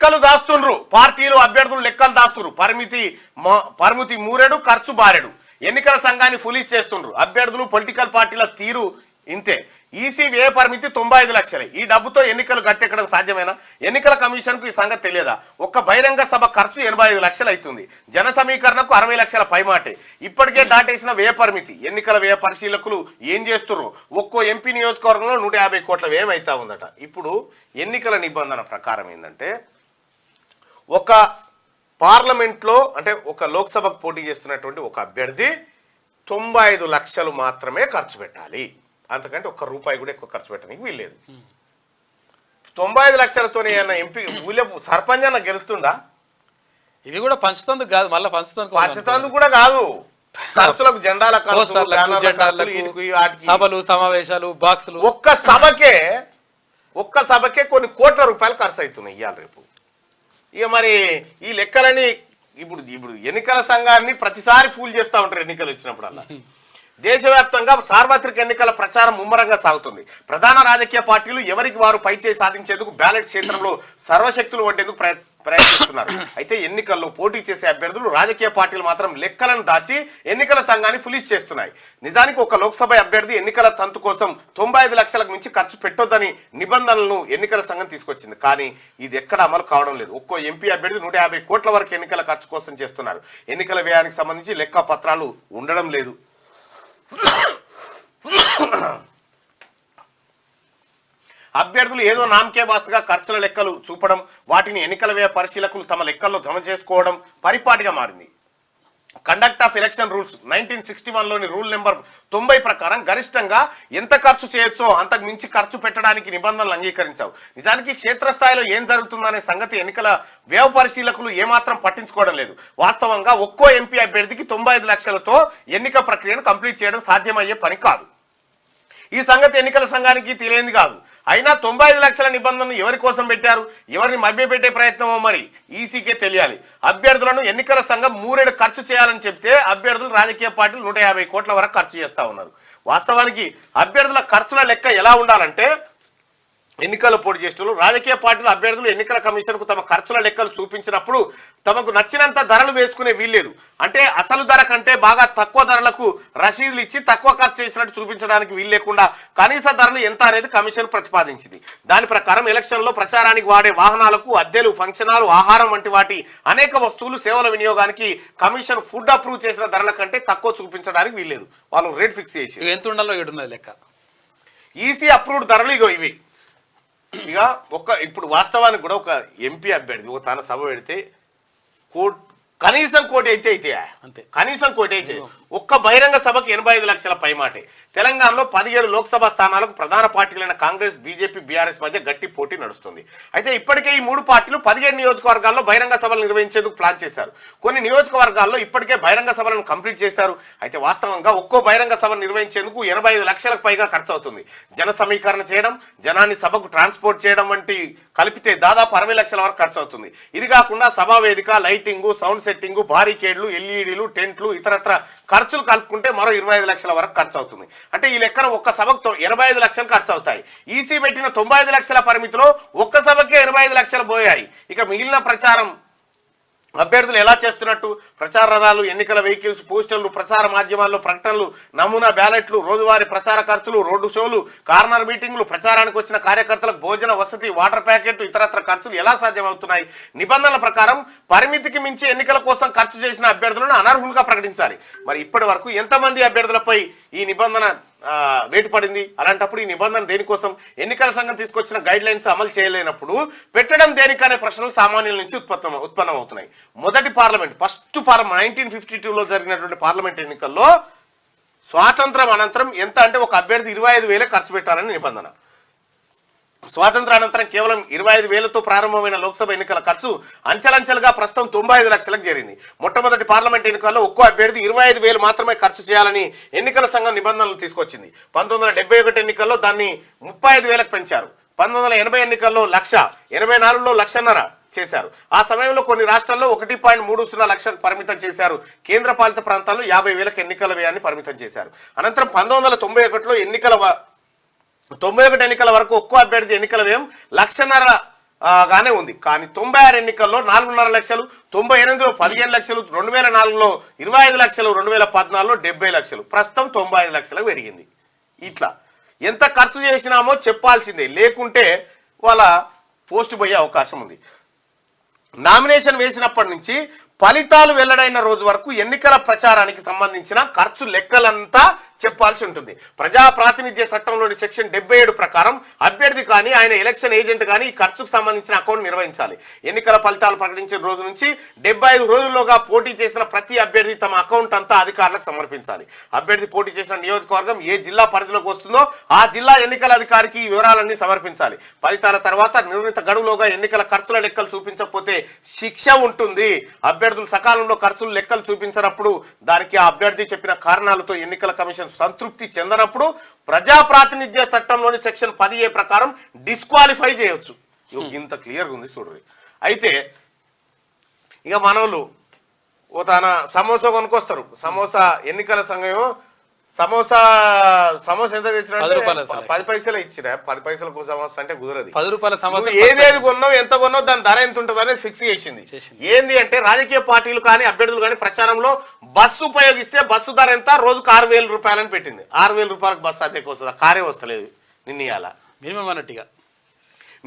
లెక్కలు దాస్తుండ్రు, పార్టీలు అభ్యర్థులు లెక్కలు దాస్తుండ్రు. పరిమితి మూరెడు, ఖర్చు బారెడు. ఎన్నికల సంఘాన్ని ఫులిష్ చేస్తుండ్రు. అభ్యర్థులు పొలిటికల్ పార్టీల తీరు ఇంతే. ఈసీ వ్యయ పరిమితి 95 లక్షలే. ఈ డబ్బుతో ఎన్నికలు గట్టెక్కడం సాధ్యమేనా? ఎన్నికల కమిషన్కు ఈ సంగతి తెలియదా? ఒక్క బహిరంగ సభ ఖర్చు 85 లక్షలు అవుతుంది. జన సమీకరణకు 60 లక్షల పైమాటే. ఇప్పటికే దాటేసిన వ్యయ పరిమితి. ఎన్నికల వ్యయ పరిశీలకులు ఏం చేస్తున్నారు? ఒక్కో ఎంపీ నియోజకవర్గంలో 150 కోట్ల వ్యయం అవుతా ఉందట. ఇప్పుడు ఎన్నికల నిబంధన ప్రకారం ఏంటంటే, ఒక పార్లమెంట్లో అంటే ఒక లోక్సభకు పోటీ చేస్తున్నటువంటి ఒక అభ్యర్థి 95 లక్షలు మాత్రమే ఖర్చు పెట్టాలి. అంతకంటే ఒక్క రూపాయి కూడా ఎక్కువ ఖర్చు పెట్టడానికి వీల్లేదు. 95 లక్షలతోనే ఏమన్నా ఎంపీ సర్పంచ్ అన్న గెలుస్తుందా? ఇవి కూడా పంచుతందుకు కాదు, మళ్ళీ పంచుతందుకు కూడా కాదు. ఖర్చులకు జెండాల సభలు సమావేశాలు బాక్సులు ఒక్క సభకే కొన్ని కోట్ల రూపాయలు ఖర్చు అవుతున్నాయి ఇవాళ రేపు. ఇక మరి ఈ లెక్కలని ఇప్పుడు ఎన్నికల సంఘాన్ని ప్రతిసారి ఫూల్ చేస్తూ ఉంటారు ఎన్నికలు వచ్చినప్పుడల్లా. దేశవ్యాప్తంగా సార్వత్రిక ఎన్నికల ప్రచారం ముమ్మరంగా సాగుతుంది. ప్రధాన రాజకీయ పార్టీలు ఎవరికి వారు పైచేయి సాధించేందుకు బ్యాలెట్ క్షేత్రంలో సర్వశక్తులు వడ్డేందుకు ప్రయత్నిస్తున్నారు. అయితే ఎన్నికల్లో పోటీ చేసే అభ్యర్థులు రాజకీయ పార్టీలు మాత్రం లెక్కలను దాచి ఎన్నికల సంఘాన్ని ఫులిష్ చేస్తున్నాయి. నిజానికి ఒక లోక్సభ అభ్యర్థి ఎన్నికల తంతు కోసం 95 లక్షలకు మించి ఖర్చు పెట్టొద్దని నిబంధనలను ఎన్నికల సంఘం తీసుకొచ్చింది. కానీ ఇది ఎక్కడ అమలు కావడం లేదు. ఒక్కో ఎంపీ అభ్యర్థి 150 కోట్ల వరకు ఎన్నికల ఖర్చు కోసం చేస్తున్నారు. ఎన్నికల వ్యయానికి సంబంధించి లెక్క పత్రాలు ఉండడం లేదు. అభ్యర్థులు ఏదో నామకే బాస్గా ఖర్చుల లెక్కలు చూపడం, వాటిని ఎన్నికల వ్యయ పరిశీలకులు తమ లెక్కల్లో జమ చేసుకోవడం పరిపాటిగా మారింది. కండక్ట్ ఆఫ్ ఎలక్షన్ రూల్స్ 1961లోని రూల్ నెంబర్ 90 ప్రకారం గరిష్టంగా ఎంత ఖర్చు చేయొచ్చో అంతకు మించి ఖర్చు పెట్టడానికి నిబంధనలు అంగీకరించావు. నిజానికి క్షేత్రస్థాయిలో ఏం జరుగుతుందనే సంగతి ఎన్నికల వ్యయ పరిశీలకులు ఏమాత్రం పట్టించుకోవడం లేదు. వాస్తవంగా ఒక్కో ఎంపీ అభ్యర్థికి 95 లక్షలతో ఎన్నిక ప్రక్రియను కంప్లీట్ చేయడం సాధ్యమయ్యే పని కాదు. ఈ సంగతి ఎన్నికల సంఘానికి తెలియంది కాదు. అయినా 95 లక్షల నిబంధనలు ఎవరి కోసం పెట్టారు, ఎవరిని మభ్యపెట్టే ప్రయత్నమో మరి ఈసీకే తెలియాలి. అభ్యర్థులను ఎన్నికల సంఘం మూరెడు ఖర్చు చేయాలని చెప్తే అభ్యర్థులు రాజకీయ పార్టీలు 150 కోట్ల వరకు ఖర్చు చేస్తూ ఉన్నారు. వాస్తవానికి అభ్యర్థుల ఖర్చుల లెక్క ఎలా ఉండాలంటే, ఎన్నికల్లో పోటీ చేసేటోళ్ళు రాజకీయ పార్టీలు అభ్యర్థులు ఎన్నికల కమిషన్కు తమ ఖర్చుల లెక్కలు చూపించినప్పుడు తమకు నచ్చినంత ధరలు వేసుకునే వీల్లేదు. అంటే అసలు ధర కంటే బాగా తక్కువ ధరలకు రసీదులు ఇచ్చి తక్కువ ఖర్చు చేసినట్టు చూపించడానికి వీలు లేకుండా కనీస ధరలు ఎంత అనేది కమిషన్ ప్రతిపాదించింది. దాని ప్రకారం ఎలక్షన్లో ప్రచారానికి వాడే వాహనాలకు అద్దెలు, ఫంక్షన్ హాలు, ఆహారం వంటి వాటి అనేక వస్తువులు సేవల వినియోగానికి కమిషన్ ఫుడ్ అప్రూవ్ చేసిన ధరల కంటే తక్కువ చూపించడానికి వీల్లేదు. వాళ్ళు రేట్ ఫిక్స్ చేసి ఎంత ఉండాలో లెక్క. ఈసీ అప్రూవ్డ్ ధరలు ఇవి. ఇక ఇప్పుడు వాస్తవానికి కూడా ఒక ఎంపీ అభ్యర్థి తన సభ పెడితే కనీసం కోటి అయితే అంతే, కనీసం కోటి అయితే ఒక్క బహిరంగ సభకు 85 లక్షల పైమాటే. తెలంగాణలో 17 లోక్సభ స్థానాలకు ప్రధాన పార్టీలైన కాంగ్రెస్, బీజేపీ, బీఆర్ఎస్ మధ్య గట్టి పోటీ నడుస్తుంది. అయితే ఇప్పటికే ఈ 3 పార్టీలు 17 నియోజకవర్గాల్లో బహిరంగ సభలు నిర్వహించేందుకు ప్లాన్ చేశారు. కొన్ని నియోజకవర్గాల్లో ఇప్పటికే బహిరంగ సభలను కంప్లీట్ చేశారు. అయితే వాస్తవంగా ఒక్కో బహిరంగ సభను నిర్వహించేందుకు 85 లక్షలకు పైగా ఖర్చు అవుతుంది. జన సమీకరణ చేయడం, జనాన్ని సభకు ట్రాన్స్పోర్ట్ చేయడం వంటి కలిపితే దాదాపు 60 లక్షల వరకు ఖర్చు అవుతుంది. ఇది కాకుండా సభా వేదిక, లైటింగ్, సౌండ్ సెట్టింగ్, బారికేడ్లు, ఎల్ఈడీలు, టెంట్లు, ఇతరత్ర ఖర్చులు కలుపుకుంటే మరో 25 లక్షల వరకు ఖర్చు అవుతుంది. అంటే ఈ లెక్కన ఒక్క సభకు 85 లక్షలు ఖర్చు అవుతాయి. ఈసీ పెట్టిన 95 లక్షల పరిమితిలో ఒక్క సభకే 85 లక్షలు పోయాయి. ఇక మిగిలిన ప్రచారం అభ్యర్థులు ఎలా చేస్తున్నట్టు ప్రచార రథాలు, ఎన్నికల వెహికల్స్, పోస్టర్లు, ప్రచార మాధ్యమాల్లో ప్రకటనలు, నమూనా బ్యాలెట్లు, రోజువారీ ప్రచార ఖర్చులు, రోడ్డు షోలు, కార్నర్ మీటింగ్లు, ప్రచారానికి వచ్చిన కార్యకర్తలకు భోజన వసతి, వాటర్ ప్యాకెట్, ఇతరత్ర ఖర్చులు ఎలా సాధ్యమవుతున్నాయి? నిబంధనల ప్రకారం పరిమితికి మించి ఎన్నికల కోసం ఖర్చు చేసిన అభ్యర్థులను అనర్హులుగా ప్రకటించాలి. మరి ఇప్పటి వరకు ఎంతమంది అభ్యర్థులపై ఈ నిబంధన వేటు పడింది? అలాంటప్పుడు ఈ నిబంధన దేనికోసం? ఎన్నికల సంఘం తీసుకొచ్చిన గైడ్ లైన్స్ అమలు చేయలేనప్పుడు పెట్టడం దేనికనే ప్రశ్నలు సామాన్యుల నుంచి ఉత్పన్నమవుతున్నాయి. మొదటి పార్లమెంట్, ఫస్ట్ పార్లమెంట్ 1952లో జరిగినటువంటి పార్లమెంట్ ఎన్నికల్లో స్వాతంత్రం అనంతరం ఎంత అంటే ఒక అభ్యర్థి 25,000 ఖర్చు పెట్టాలని నిబంధన. స్వాతంత్ర అనంతరం కేవలం 25,000తో ప్రారంభమైన లోక్సభ ఎన్నికల ఖర్చు అంచెలంచెలుగా ప్రస్తుతం 95 లక్షలకు చేరింది. మొట్టమొదటి పార్లమెంట్ ఎన్నికల్లో ఒక్కో అభ్యర్థి 25,000 మాత్రమే ఖర్చు చేయాలని ఎన్నికల సంఘం నిబంధనలు తీసుకొచ్చింది. 1971 ఎన్నికల్లో దాన్ని 35,000కు పెంచారు. 1980 ఎన్నికల్లో 1,00,000, 84లో 1,50,000 చేశారు. ఆ సమయంలో కొన్ని రాష్ట్రాల్లో 1.30 లక్షలకు పరిమితం చేశారు. కేంద్రపాలిత ప్రాంతాల్లో 50,000కు ఎన్నికల వ్యయాన్ని పరిమితం చేశారు. అనంతరం 1991లో 91 ఎన్నికల వరకు ఒక్కో అభ్యర్థి ఎన్నికల వ్యయం 1,50,000 గానే ఉంది. కానీ 96 ఎన్నికల్లో 4.5 లక్షలు, 98లో 15 లక్షలు, 2004లో 25 లక్షలు, 2014లో 70 లక్షలు, ప్రస్తుతం 95 లక్షలకు పెరిగింది. ఇట్లా ఎంత ఖర్చు చేసినామో చెప్పాల్సిందే, లేకుంటే వాళ్ళ పోస్ట్ పోయే అవకాశం ఉంది. నామినేషన్ వేసినప్పటి నుంచి ఫలితాలు వెల్లడైన రోజు వరకు ఎన్నికల ప్రచారానికి సంబంధించిన ఖర్చు లెక్కలంతా చెప్పాల్సి ఉంటుంది. ప్రజా ప్రాతినిధ్య చట్టంలోని సెక్షన్ 77 ప్రకారం అభ్యర్థి కానీ ఆయన ఎలక్షన్ ఏజెంట్ కానీ ఈ ఖర్చుకు సంబంధించిన అకౌంట్ నిర్వహించాలి. ఎన్నికల ఫలితాలు ప్రకటించిన రోజు నుంచి 75 రోజుల్లోగా పోటీ చేసిన ప్రతి అభ్యర్థి తమ అకౌంట్ అంతా అధికారులకు సమర్పించాలి. అభ్యర్థి పోటీ చేసిన నియోజకవర్గం ఏ జిల్లా పరిధిలోకి వస్తుందో ఆ జిల్లా ఎన్నికల అధికారికి ఈ వివరాలన్నీ సమర్పించాలి. ఫలితాల తర్వాత నిర్ణీత గడువులోగా ఎన్నికల ఖర్చుల లెక్కలు చూపించకపోతే శిక్ష ఉంటుంది. అభ్యర్థులు సకాలంలో ఖర్చులు లెక్కలు చూపించినప్పుడు దానికి ఆ అభ్యర్థి చెప్పిన కారణాలతో ఎన్నికల కమిషన్ సంతృప్తి చెందనప్పుడు ప్రజా ప్రాతినిధ్య చట్టంలోని సెక్షన్ 10A ప్రకారం డిస్క్వాలిఫై చేయొచ్చు. ఇంత క్లియర్గా ఉంది చూడండి. అయితే ఇక మనోళ్ళు ఓ తన సమోసా కొనుక్కొస్తారు. సమోసా ఎన్నికల సంఘం సమోసా ఎంత తెచ్చిన 10 పైసలు ఇచ్చిన 10 పైసలకు సమోసా అంటే కుదరదు. 10 రూపాయల సమోసా ఏదేది కొన్నావు ఎంత కొన్నావు దాని ధర ఎంత ఉంటుంది అనేది ఫిక్స్ చేసింది. ఏంది అంటే రాజకీయ పార్టీలు కానీ అభ్యర్థులు కానీ ప్రచారంలో బస్సు ఉపయోగిస్తే బస్సు ధర ఎంత రోజుకు 6,000 రూపాయలని పెట్టింది. 6,000 రూపాయలకు బస్సు అద్దెకి వస్తుంది, కారే వస్తలేదు నిన్న ఇవాళ మినిమం అన్నట్టుగా.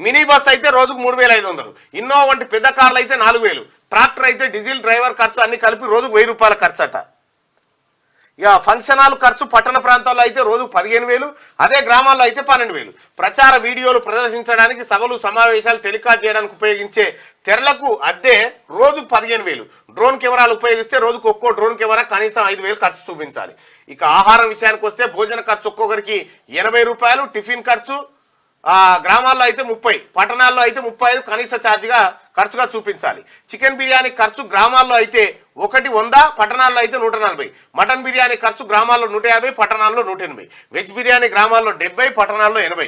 మినీ బస్ అయితే రోజుకు 3,500, ఇన్నోవా వంటి పెద్ద కార్లు అయితే 4,000, ట్రాక్టర్ అయితే డీజిల్ డ్రైవర్ ఖర్చు అన్ని కలిపి రోజుకు 1,000 రూపాయల ఖర్చు అట. ఇక ఫంక్షన్ హాల్ ఖర్చు పట్టణ ప్రాంతాల్లో అయితే రోజుకు 15,000, అదే గ్రామాల్లో అయితే 12,000. ప్రచార వీడియోలు ప్రదర్శించడానికి, సభలు సమావేశాలు టెలికాస్ట్ చేయడానికి ఉపయోగించే తెరలకు అద్దె రోజుకు 15,000. డ్రోన్ కెమెరాలు ఉపయోగిస్తే రోజుకు ఒక్కో డ్రోన్ కెమెరా కనీసం 5,000 ఖర్చు చూపించాలి. ఇక ఆహారం విషయానికి వస్తే భోజన ఖర్చు ఒక్కొక్కరికి 80 రూపాయలు, టిఫిన్ ఖర్చు గ్రామాల్లో అయితే 30, పట్టణాల్లో అయితే 35 కనీస ఖర్చుగా చూపించాలి. చికెన్ బిర్యానీ ఖర్చు గ్రామాల్లో అయితే 100, పట్టణాల్లో అయితే 140. మటన్ బిర్యానీ ఖర్చు గ్రామాల్లో 150, పట్టణాల్లో 180. వెజ్ బిర్యానీ గ్రామాల్లో 70, పట్టణాల్లో 80.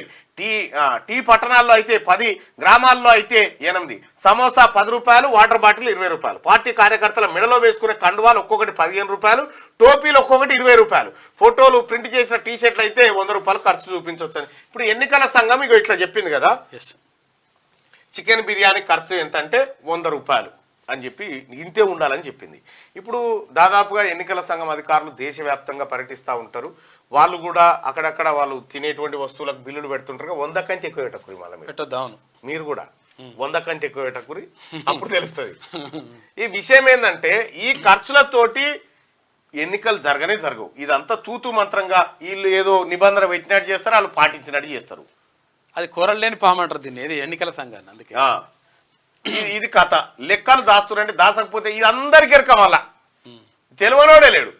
టీ పట్టణాల్లో అయితే 10, గ్రామాల్లో అయితే 8. సమోసా 10 రూపాయలు, వాటర్ బాటిల్ 20 రూపాయలు. పార్టీ కార్యకర్తల మెడలో వేసుకునే కండువాలు ఒక్కొక్కటి 15 రూపాయలు, టోపీలు ఒక్కొక్కటి 20 రూపాయలు. ఫోటోలు ప్రింట్ చేసిన టీషర్ట్లు అయితే 100 రూపాయలు ఖర్చు చూపించవచ్చు. ఇప్పుడు ఎన్నికల సంఘం ఇక ఇట్లా చెప్పింది కదా, చికెన్ బిర్యానీ ఖర్చు ఎంత అంటే 100 రూపాయలు అని చెప్పి ఇంతే ఉండాలని చెప్పింది. ఇప్పుడు దాదాపుగా ఎన్నికల సంఘం అధికారులు దేశవ్యాప్తంగా పర్యటిస్తూ ఉంటారు. వాళ్ళు కూడా అక్కడక్కడ వాళ్ళు తినేటువంటి వస్తువులకు బిల్లులు పెడుతుంటారు. 100 కంటే ఎక్కువ పెట్టకురి, మళ్ళీ మీరు కూడా 100 కంటే ఎక్కువ పెట్టకురి, అప్పుడు తెలుస్తుంది. ఈ విషయం ఏంటంటే ఈ ఖర్చులతోటి ఎన్నికలు జరగవు. ఇదంతా తూతు మంత్రంగా వీళ్ళు ఏదో నిబంధన పెట్టినట్టు చేస్తారు, వాళ్ళు పాటించినట్టు చేస్తారు. అది కూరలేని పామంటారు దీన్ని, ఇది ఎన్నికల సంఘాన్ని. అందుకే ఇది కథ. లెక్కలు దాస్తురంటే దాసకపోతే ఇది అందరికీ ఎరక, మళ్ళా తెలివనోడే లేడు.